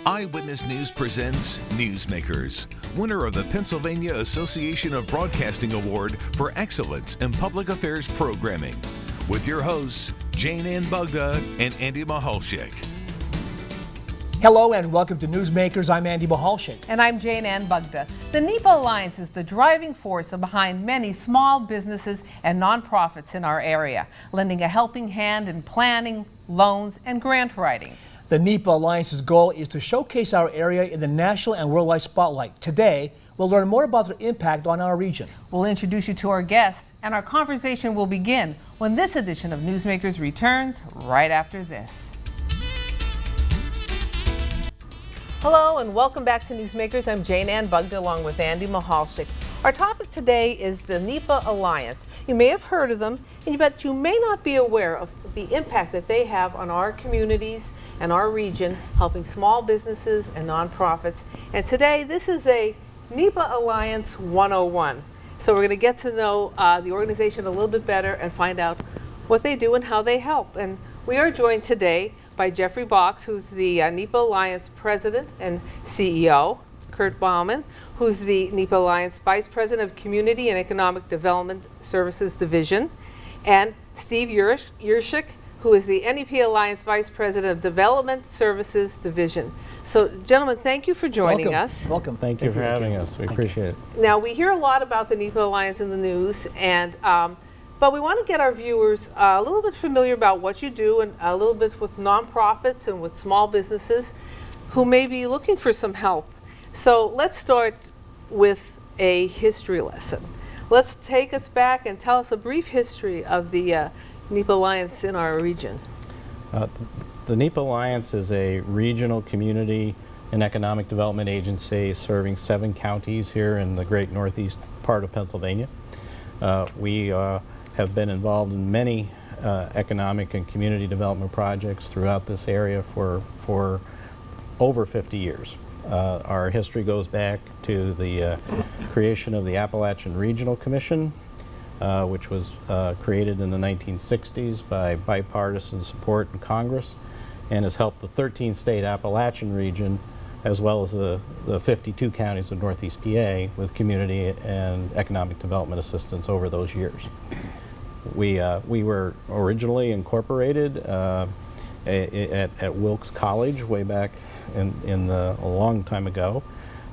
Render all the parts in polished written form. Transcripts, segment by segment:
Eyewitness News presents Newsmakers, winner of the Pennsylvania Association of Broadcasting Award for Excellence in Public Affairs Programming, with your hosts, Jane Ann Bugda and Andy Mahalchik. Hello and welcome to Newsmakers. I'm Andy Mahalchik. And I'm Jane Ann Bugda. The NEPA Alliance is the driving force behind many small businesses and nonprofits in our area, lending a helping hand in planning, loans, and grant writing. The NEPA Alliance's goal is to showcase our area in the national and worldwide spotlight. Today, we'll learn more about their impact on our region. We'll introduce you to our guests, and our conversation will begin when this edition of Newsmakers returns right after this. Hello and welcome back to Newsmakers. I'm Jane Ann Bugda along with Andy Mahalchik. Our topic today is the NEPA Alliance. You may have heard of them, but you may not be aware of the impact that they have on our communities and our region, helping small businesses and nonprofits. And today, this is a NEPA Alliance 101. So we're going to get to know the organization a little bit better and find out what they do and how they help. And we are joined today by Jeffrey Box, who's the NEPA Alliance President and CEO, Kurt Bauman, who's the NEPA Alliance Vice President of Community and Economic Development Services Division, and Steve Yershik, who is the NEPA Alliance Vice President of Development Services Division. So, gentlemen, thank you for joining us. Welcome. Thank you for having us. We appreciate it. Now, we hear a lot about the NEPA Alliance in the news, and but we want to get our viewers a little bit familiar about what you do and a little bit with nonprofits and with small businesses who may be looking for some help. So let's start with a history lesson. Let's take us back and tell us a brief history of the NEPA Alliance in our region. The NEPA Alliance is a regional community and economic development agency serving 7 counties here in the great northeast part of Pennsylvania. We have been involved in many economic and community development projects throughout this area for over 50 years. Our history goes back to the creation of the Appalachian Regional Commission, which was created in the 1960s by bipartisan support in Congress and has helped the 13-state Appalachian region as well as the 52 counties of Northeast PA with community and economic development assistance over those years. We were originally incorporated at Wilkes College way back a long time ago.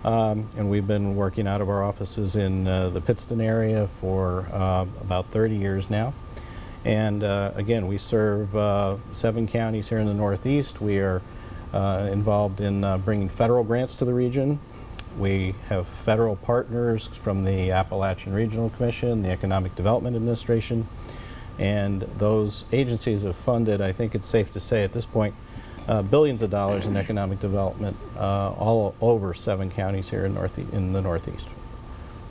And we've been working out of our offices in the Pittston area for about 30 years now. And again, we serve 7 counties here in the Northeast. We are involved in bringing federal grants to the region. We have federal partners from the Appalachian Regional Commission, the Economic Development Administration, and those agencies have funded, I think it's safe to say at this point, billions of dollars in economic development all over 7 counties here in the Northeast.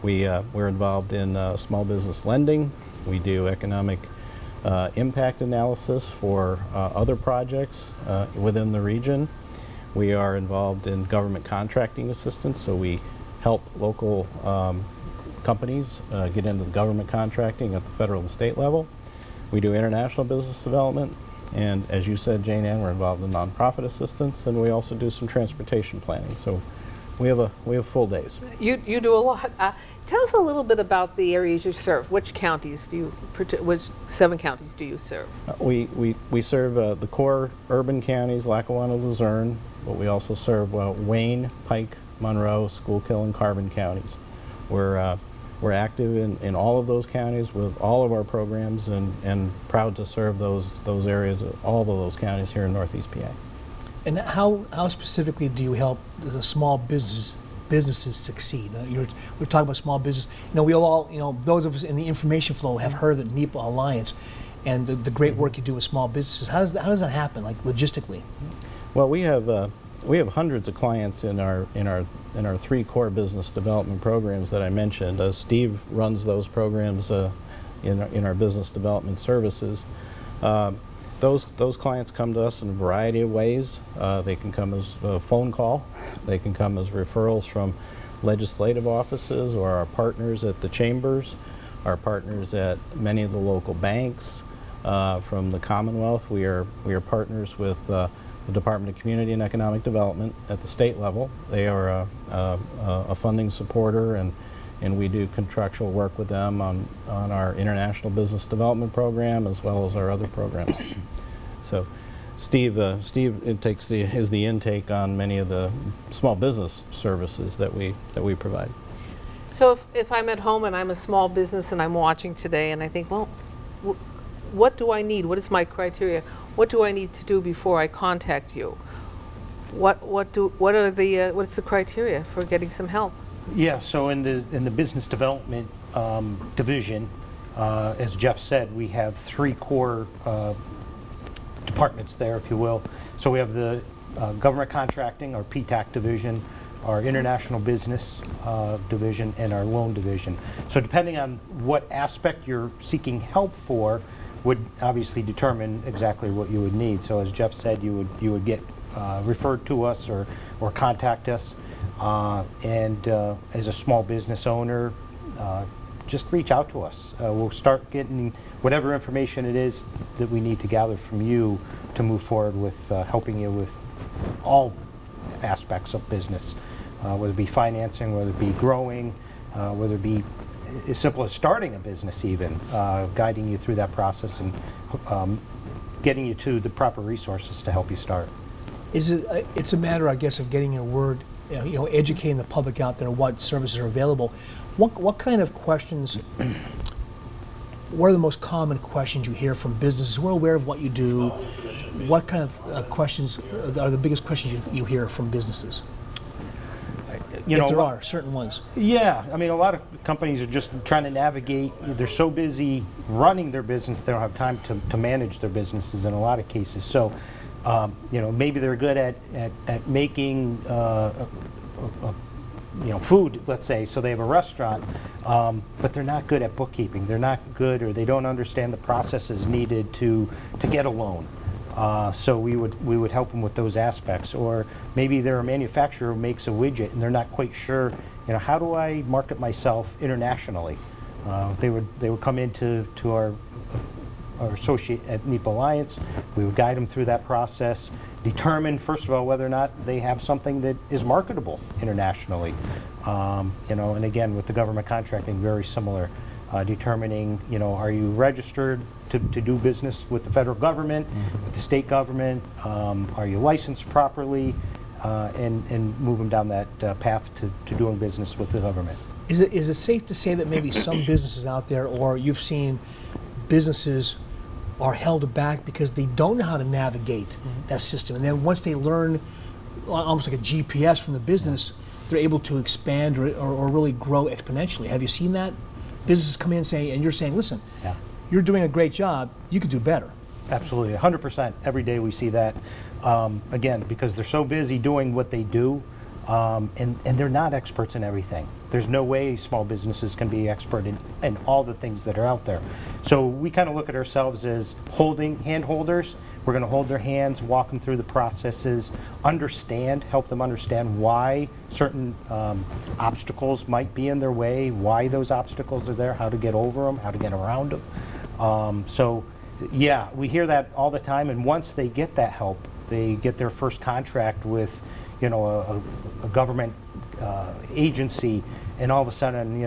We're involved in small business lending. We do economic impact analysis for other projects within the region. We are involved in government contracting assistance, so we help local companies get into government contracting at the federal and state level. We do international business development. And as you said, Jane Ann, we're involved in nonprofit assistance, and we also do some transportation planning. So we have full days. You do a lot. Tell us a little bit about the areas you serve. Which 7 counties do you serve? We serve the core urban counties, Lackawanna, Luzerne, but we also serve Wayne, Pike, Monroe, Schuylkill, and Carbon counties. We're active in all of those counties with all of our programs and proud to serve those areas, all of those counties here in Northeast PA. And how specifically do you help the small businesses succeed? We're talking about small business. We all, those of us in the information flow have heard of the NEPA Alliance and the great work you do with small businesses. How does that happen, like logistically? Well, we have hundreds of clients in our 3 core business development programs that I mentioned. Steve runs those programs in our business development services. Those clients come to us in a variety of ways. They can come as a phone call. They can come as referrals from legislative offices or our partners at the chambers, our partners at many of the local banks. From the Commonwealth, we are partners with the Department of Community and Economic Development at the state level. They are a funding supporter, and we do contractual work with them on our international business development program as well as our other programs. So Steve is the intake on many of the small business services that we provide. So if I'm at home and I'm a small business and I'm watching today and I think, well, what do I need? What is my criteria? What do I need to do before I contact you? What's the criteria for getting some help? Yeah, so in the business development division, as Jeff said, we have 3 core departments there, if you will. So we have the government contracting, our PTAC division, our international business division, and our loan division. So depending on what aspect you're seeking help for would obviously determine exactly what you would need. So as Jeff said, you would get referred to us or contact us. And as a small business owner, just reach out to us. We'll start getting whatever information it is that we need to gather from you to move forward with helping you with all aspects of business, whether it be financing, whether it be growing, whether it be as simple as starting a business even, guiding you through that process and getting you to the proper resources to help you start. It's a matter, I guess, of getting your word, educating the public out there what services are available. What kind of questions, what are the most common questions you hear from businesses? We're aware of what you do. What kind of questions are the biggest questions you hear from businesses? If there are certain ones. Yeah, I mean, a lot of companies are just trying to navigate. They're so busy running their business, they don't have time to manage their businesses in a lot of cases. So, maybe they're good at making food, let's say, so they have a restaurant, but they're not good at bookkeeping. They're not good, or they don't understand the processes needed to get a loan. So we would help them with those aspects. Or maybe they're a manufacturer who makes a widget and they're not quite sure, how do I market myself internationally? They would come into our associate at NEPA Alliance. We would guide them through that process, determine first of all whether or not they have something that is marketable internationally. And again, with the government contracting, very similar. Determining, are you registered to do business with the federal government, with the state government? Are you licensed properly? And move them down that path to doing business with the government. Is it safe to say that maybe some businesses out there, or you've seen businesses are held back because they don't know how to navigate that system, and then once they learn almost like a GPS from the business, they're able to expand or really grow exponentially? Have you seen that? Businesses come in and you're saying, listen, you're doing a great job, you could do better. Absolutely, 100%. Every day we see that. Again, because they're so busy doing what they do, and they're not experts in everything. There's no way small businesses can be expert in all the things that are out there. So we kind of look at ourselves as hand holders. We're going to hold their hands, walk them through the processes, help them understand why certain obstacles might be in their way, why those obstacles are there, how to get over them, how to get around them. So yeah, we hear that all the time, and once they get that help, they get their first contract with, a government agency, and all of a sudden,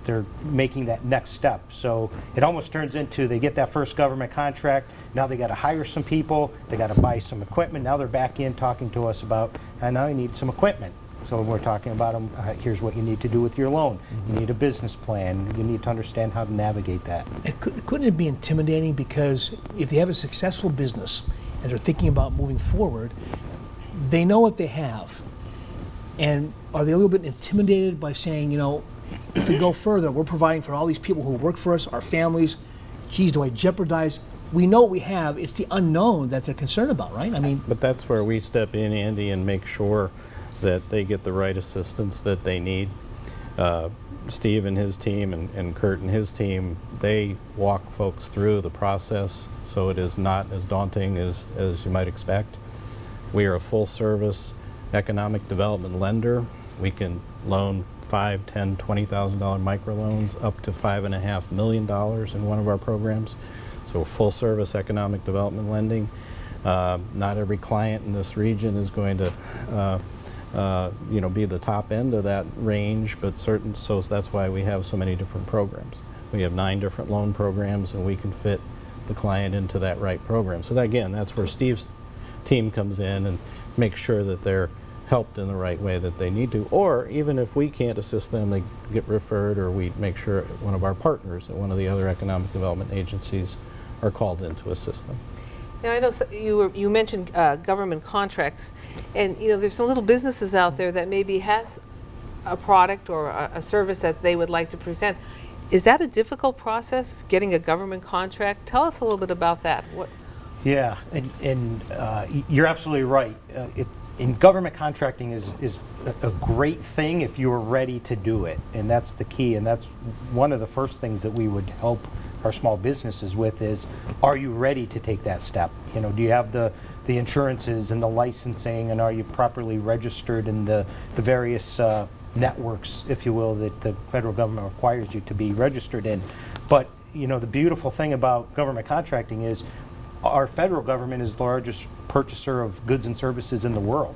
they're making that next step. So it almost turns into, they get that first government contract, now they got to hire some people, they got to buy some equipment, now they're back in talking to us about, and now you need some equipment. So we're talking about them, here's what you need to do with your loan. You need a business plan, you need to understand how to navigate that. And couldn't it be intimidating, because if they have a successful business and they're thinking about moving forward, they know what they have, and are they a little bit intimidated by saying, if we go further, we're providing for all these people who work for us, our families, geez, do I jeopardize? We know what we have, it's the unknown that they're concerned about, right? I mean, but that's where we step in, Andy, and make sure that they get the right assistance that they need. Steve and his team and Kurt and his team, they walk folks through the process, so it is not as daunting as you might expect. We are a full-service economic development lender. We can loan $5,000, $10,000, $20,000 microloans up to $5.5 million in one of our programs. So full-service economic development lending. Not every client in this region is going to be the top end of that range, but so that's why we have so many different programs. We have 9 different loan programs, and we can fit the client into that right program. So that, again, that's where Steve's team comes in and makes sure that they're helped in the right way that they need to. Or even if we can't assist them, they get referred, or we make sure one of our partners at one of the other economic development agencies are called in to assist them. Now, I know you mentioned government contracts, and there's some little businesses out there that maybe has a product or a service that they would like to present. Is that a difficult process, getting a government contract? Tell us a little bit about that. Yeah, and you're absolutely right. In government contracting is a great thing if you're ready to do it, and that's the key, and that's one of the first things that we would help our small businesses with is, are you ready to take that step? Do you have the insurances and the licensing, and are you properly registered in the various networks, if you will, that the federal government requires you to be registered in? But the beautiful thing about government contracting is our federal government is the largest purchaser of goods and services in the world.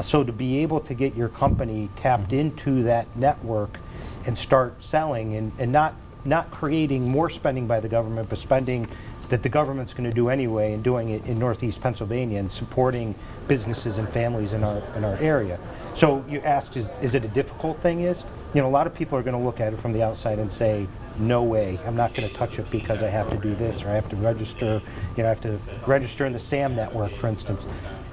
So to be able to get your company tapped into that network and start selling and not creating more spending by the government, but spending that the government's going to do anyway, and doing it in Northeast Pennsylvania and supporting businesses and families in our area. So you asked, is it a difficult thing? A lot of people are going to look at it from the outside and say, no way, I'm not going to touch it because I have to do this, or I have to register, I have to register in the SAM network, for instance.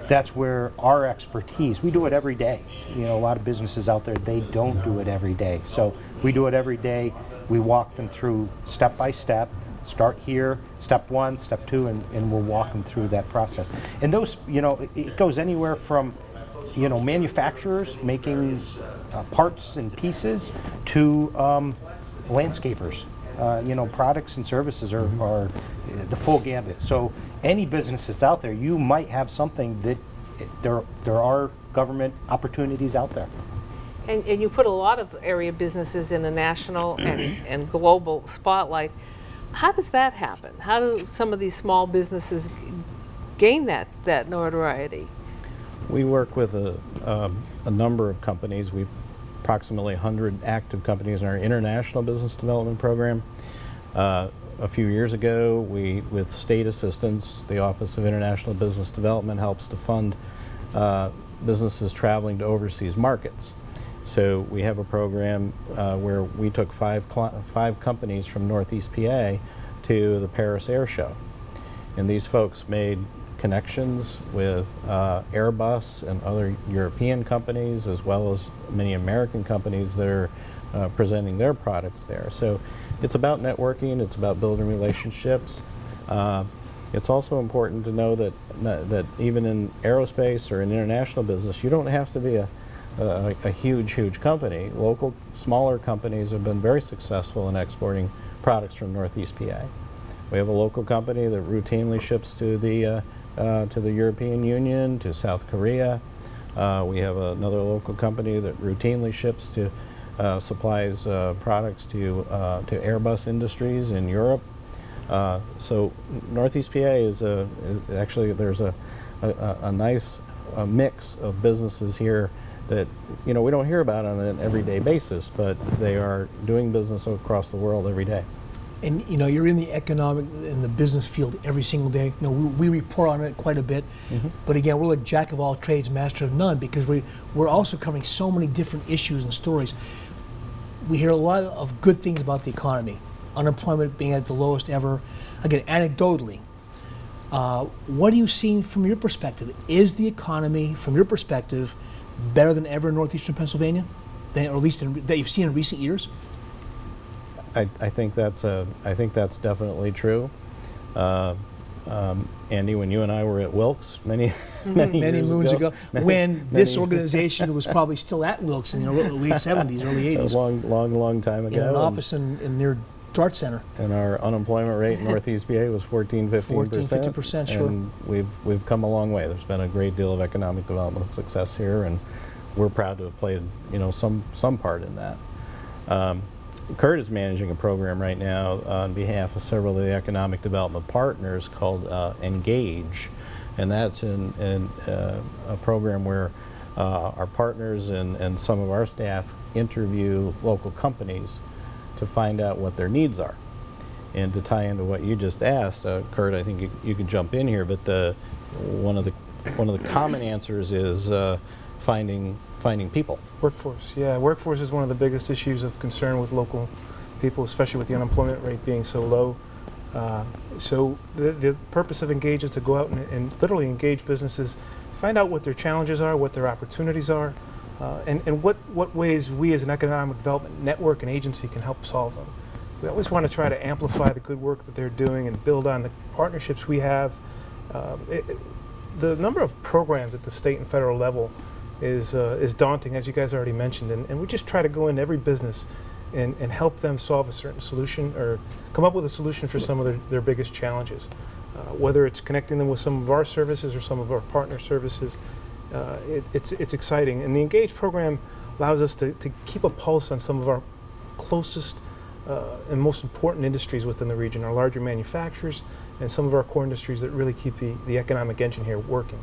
That's where our expertise, we do it every day. A lot of businesses out there, they don't do it every day. So we do it every day. We walk them through step by step, start here, step 1, step 2, and we'll walk them through that process. And those, it goes anywhere from, manufacturers making parts and pieces to landscapers. Products and services are the full gambit. So any business that's out there, you might have something that there are government opportunities out there. And you put a lot of area businesses in the national and global spotlight. How does that happen? How do some of these small businesses gain that notoriety? We work with a number of companies. We've approximately 100 active companies in our international business development program. A few years ago, with state assistance, the Office of International Business Development helps to fund businesses traveling to overseas markets. So we have a program where we took five companies from Northeast PA to the Paris Air Show. And these folks made connections with Airbus and other European companies, as well as many American companies that are presenting their products there. So it's about networking, it's about building relationships. It's also important to know that even in aerospace or in international business, you don't have to be a huge company. Local, smaller companies have been very successful in exporting products from Northeast PA. We have a local company that routinely ships to the European Union, to South Korea. We have another local company that routinely ships to supplies products to Airbus Industries in Europe. So Northeast PA is actually there's a nice mix of businesses here that we don't hear about on an everyday basis, but they are doing business across the world every day. And you're in the economic and the business field every single day. We report on it quite a bit, but again, we're like jack of all trades, master of none, because we're also covering so many different issues and stories. We hear a lot of good things about the economy, unemployment being at the lowest ever. Again, anecdotally, what are you seeing from your perspective? Is the economy, from your perspective, better than ever in northeastern Pennsylvania, or at least that you've seen in recent years? I think that's definitely true. Andy, when you and I were at Wilkes many moons ago, when this organization was probably still at Wilkes in the late 70s, early 80s. A long time ago. In an office in near Dart Center. And our unemployment rate in Northeast PA was 15%. 15%, sure. And we've come a long way. There's been a great deal of economic development success here, and we're proud to have played some part in that. Kurt is managing a program right now on behalf of several of the economic development partners called Engage. and that's in a program where our partners and some of our staff interview local companies to find out what their needs are. And to tie into what you just asked, Kurt, I think you can jump in here, but one of the common answers is finding people. Workforce, yeah. Workforce is one of the biggest issues of concern with local people, especially with the unemployment rate being so low. So the purpose of Engage is to go out and literally engage businesses, find out what their challenges are, what their opportunities are, and what ways we as an economic development network and agency can help solve them. We always want to try to amplify the good work that they're doing and build on the partnerships we have. The number of programs at the state and federal level is daunting, as you guys already mentioned, and we just try to go into every business and help them solve a certain solution or come up with a solution for some of their biggest challenges. Whether it's connecting them with some of our services or some of our partner services, it's exciting. And the Engage program allows us to keep a pulse on some of our closest and most important industries within the region, our larger manufacturers and some of our core industries that really keep the economic engine here working.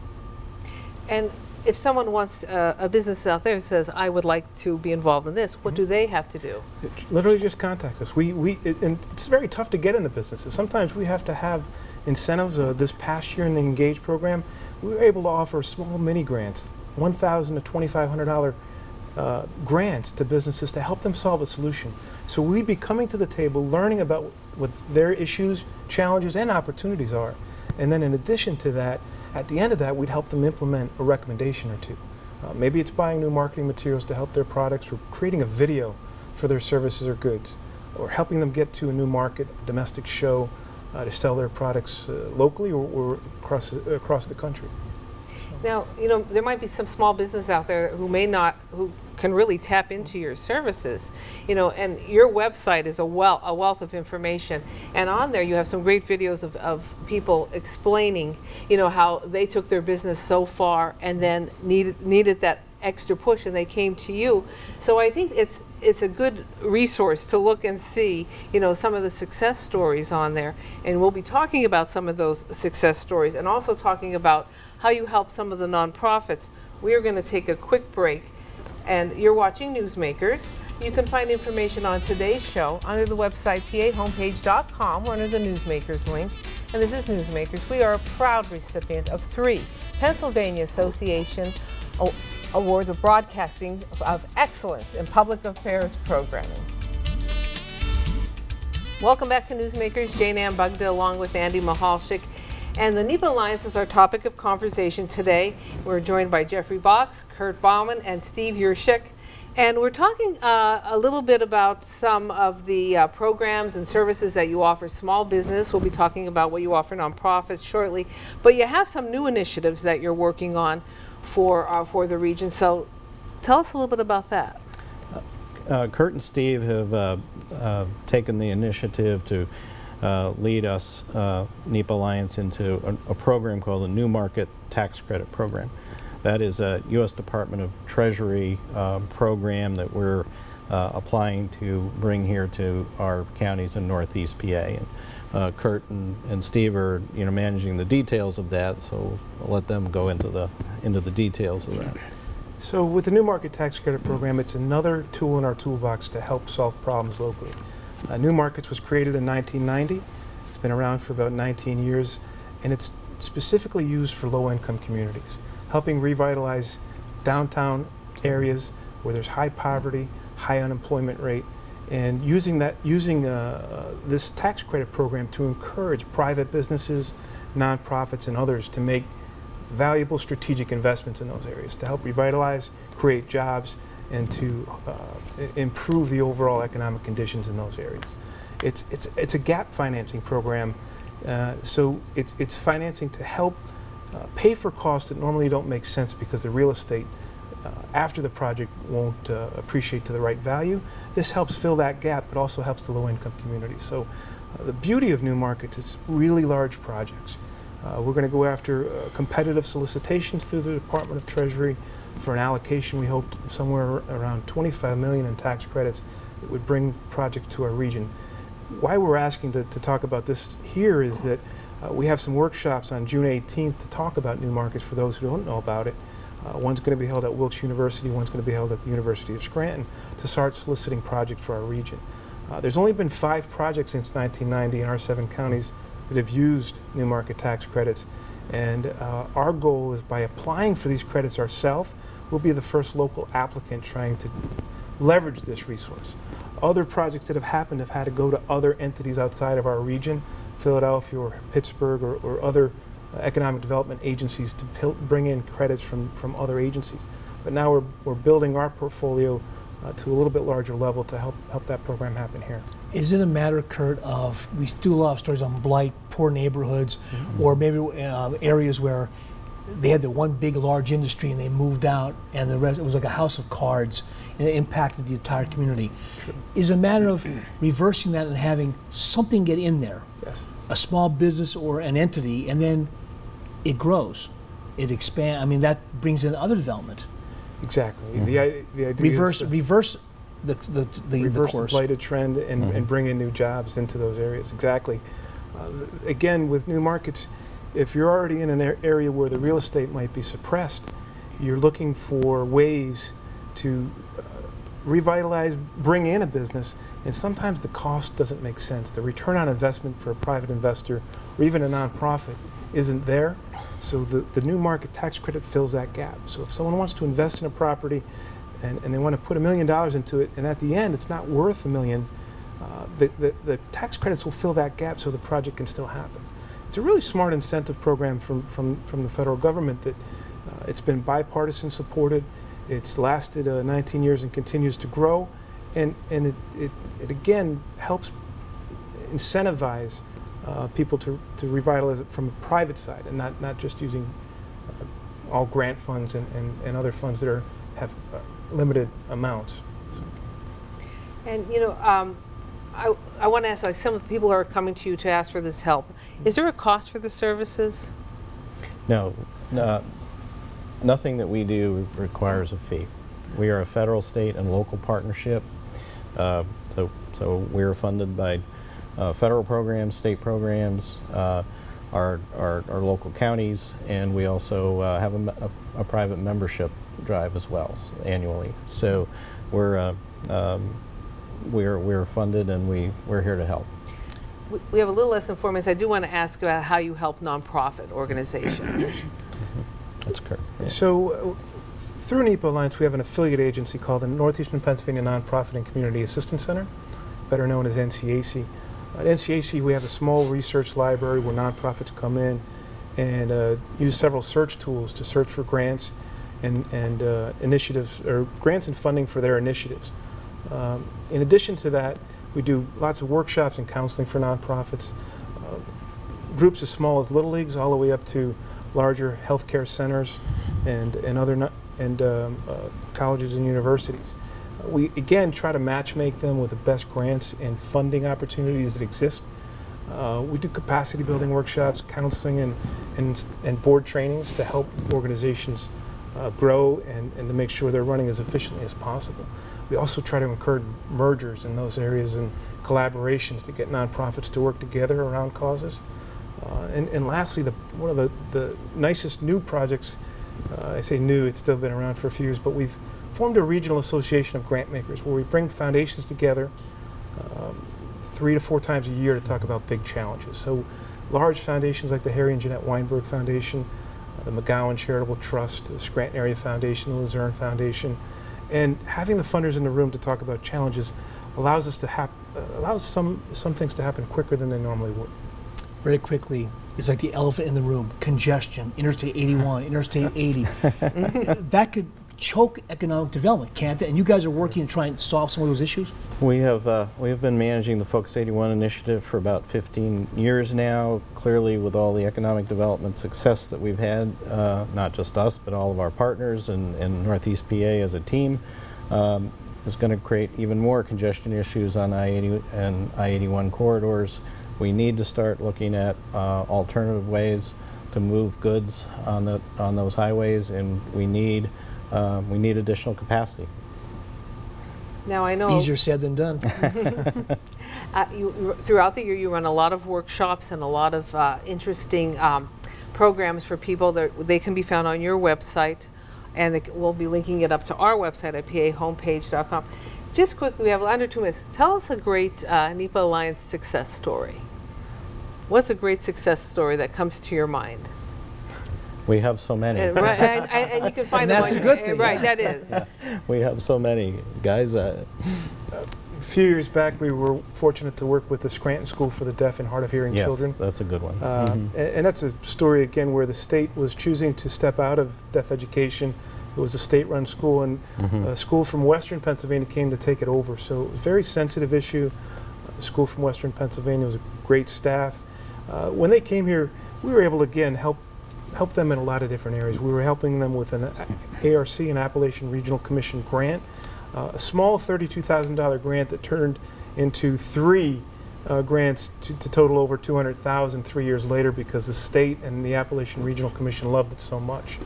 And if someone wants a business out there says, I would like to be involved in this, what do they have to do? Literally just contact us. And it's very tough to get into businesses. Sometimes we have to have incentives. This past year in the Engage program, we were able to offer small mini grants, $1,000 to $2,500 grants to businesses to help them solve a solution. So we'd be coming to the table, learning about what their issues, challenges, and opportunities are. And then in addition to that, at the end of that, we'd help them implement a recommendation or two. Maybe it's buying new marketing materials to help their products, or creating a video for their services or goods, or helping them get to a new market, a domestic show, to sell their products locally or across the country. Now, there might be some small business out there who can really tap into your services, and your website is a wealth of information, and on there you have some great videos of people explaining, how they took their business so far and then needed that extra push and they came to you. So I think it's a good resource to look and see, some of the success stories on there, and we'll be talking about some of those success stories and also talking about how you help some of the nonprofits. We are going to take a quick break, and you're watching Newsmakers. You can find information on today's show under the website pahomepage.com or under the Newsmakers link. And this is Newsmakers. We are a proud recipient of 3 Pennsylvania Association Awards of Broadcasting of Excellence in Public Affairs Programming. Welcome back to Newsmakers. Jane Ann Bugda along with Andy Mahalchik. And the NEPA Alliance is our topic of conversation today. We're joined by Jeffrey Box, Kurt Bauman, and Steve Yurshik. And we're talking a little bit about some of the programs and services that you offer small business. We'll be talking about what you offer nonprofits shortly. But you have some new initiatives that you're working on for the region. So tell us a little bit about that. Kurt and Steve have taken the initiative to lead us, NEPA Alliance, into a program called the New Market Tax Credit Program. That is a U.S. Department of Treasury program that we're applying to bring here to our counties in Northeast PA. And Kurt and Steve are managing the details of that, so I'll let them go into the details of that. So with the New Market Tax Credit Program, it's another tool in our toolbox to help solve problems locally. New Markets was created in 1990. It's been around for about 19 years, and it's specifically used for low-income communities, helping revitalize downtown areas where there's high poverty, high unemployment rate, and using this tax credit program to encourage private businesses, nonprofits, and others to make valuable strategic investments in those areas to help revitalize, create jobs, and to improve the overall economic conditions in those areas. It's a gap financing program, so it's financing to help pay for costs that normally don't make sense because the real estate after the project won't appreciate to the right value. This helps fill that gap, but also helps the low-income communities. So the beauty of New Markets is really large projects. We're going to go after competitive solicitations through the Department of Treasury for an allocation we hoped somewhere around $25 million in tax credits that would bring projects to our region. Why we're asking to talk about this here is that We have some workshops on June 18th to talk about new markets for those who don't know about it. One's going to be held at Wilkes University, one's going to be held at the University of Scranton to start soliciting projects for our region. There's only been 5 projects since 1990 in our 7 counties that have used new market tax credits. And our goal is, by applying for these credits ourselves, we'll be the first local applicant trying to leverage this resource. Other projects that have happened have had to go to other entities outside of our region, Philadelphia or Pittsburgh or other economic development agencies, to bring in credits from other agencies. But now we're building our portfolio to a little bit larger level to help that program happen here. Is it a matter, Kurt, of, we do a lot of stories on blight, poor neighborhoods, or maybe areas where they had the one big large industry and they moved out and the rest, it was like a house of cards and it impacted the entire community. True. Is it a matter of reversing that and having something get in there, Yes. a small business or an entity, and then it grows, it expands. I mean, that brings in other development. Exactly. The idea Reverse is reverse the reverse the course. blighted trend and bring in new jobs into those areas. Exactly. Again, with new markets, if you're already in an area where the real estate might be suppressed, you're looking for ways to revitalize, bring in a business, and sometimes the cost doesn't make sense. The return on investment for a private investor or even a nonprofit isn't there. So the new market tax credit fills that gap. So if someone wants to invest in a property and they want to put $1 million into it, and at the end it's not worth $1 million, the tax credits will fill that gap so the project can still happen. It's a really smart incentive program from the federal government that it's been bipartisan supported. It's lasted 19 years and continues to grow, and it again helps incentivize people to revitalize it from a private side and not just using all grant funds and other funds that have limited amounts. And I want to ask, like, some of the people who are coming to you to ask for this help, is there a cost for the services? No, nothing that we do requires a fee. We are a federal, state, and local partnership, so we're funded by federal programs, state programs, our local counties, and we also have a private membership drive as well annually. So we're funded, and we're here to help. We have a little less than 4 minutes. I do want to ask about how you help nonprofit organizations. That's correct. Yeah. So through NEPA Alliance, we have an affiliate agency called the Northeastern Pennsylvania Nonprofit and Community Assistance Center, better known as NCAC. At NCAC, we have a small research library where nonprofits come in and use several search tools to search for grants and initiatives, or grants and funding for their initiatives. In addition to that, we do lots of workshops and counseling for nonprofits, groups as small as Little Leagues all the way up to larger healthcare centers and colleges and universities. We again try to matchmake them with the best grants and funding opportunities that exist. We do capacity building workshops, counseling, and board trainings to help organizations grow and to make sure they're running as efficiently as possible. We also try to encourage mergers in those areas and collaborations to get nonprofits to work together around causes. And lastly, one of the nicest new projects, I say new, it's still been around for a few years, but we've formed a regional association of grant makers where we bring foundations together 3 to 4 times a year to talk about big challenges. So large foundations like the Harry and Jeanette Weinberg Foundation, the McGowan Charitable Trust, the Scranton Area Foundation, the Luzerne Foundation, and having the funders in the room to talk about challenges allows us to allows some things to happen quicker than they normally would. Very quickly, it's like the elephant in the room: congestion, Interstate 81, Interstate 80. That could choke economic development, can't it? And you guys are working to try and solve some of those issues? We have been managing the Focus 81 initiative for about 15 years now. Clearly, with all the economic development success that we've had, not just us, but all of our partners and Northeast PA as a team, is going to create even more congestion issues on I-80 and I-81 corridors. We need to start looking at alternative ways to move goods on those highways, and we need additional capacity. Now I know Easier said than done. throughout the year you run a lot of workshops and a lot of interesting programs for people. They can be found on your website, and we'll be linking it up to our website at pahomepage.com. Just quickly, we have under 2 minutes. Tell us a great NEPA Alliance success story. What's a great success story that comes to your mind? We have so many. Right, and you can find And them that's on a good thing. Right, that is. We have so many. Guys, A few years back, we were fortunate to work with the Scranton School for the Deaf and Hard of Hearing yes, Children. that's a good one. And that's a story, again, where the state was choosing to step out of deaf education. It was a state-run school, and a school from Western Pennsylvania came to take it over. So it was a very sensitive issue. The school from Western Pennsylvania was a great staff. When they came here, we were able to, again, help them in a lot of different areas. We were helping them with an ARC, an Appalachian Regional Commission grant, a small $32,000 grant that turned into 3 grants to total over $200,000 3 years later, because the state and the Appalachian Regional Commission loved it so much.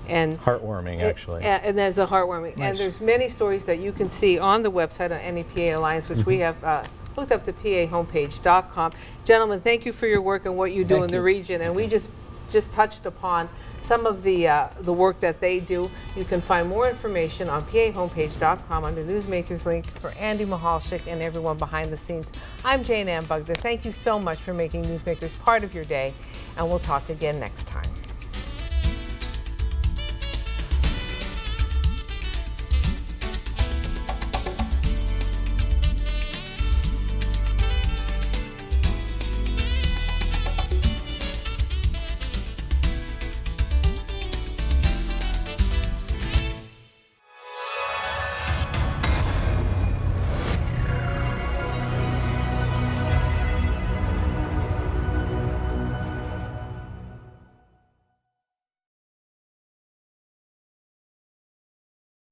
And Heartwarming, actually. and there's a heartwarming. Nice. And there's many stories that you can see on the website on NEPA Alliance, which we have hooked up to pahomepage.com. Gentlemen, thank you for your work and what you do in the region. And we just touched upon some of the work that they do. You can find more information on pahomepage.com under Newsmakers link. For Andy Mahalchik and everyone behind the scenes, I'm Jane Ann Bugder. Thank you so much for making Newsmakers part of your day, and we'll talk again next time.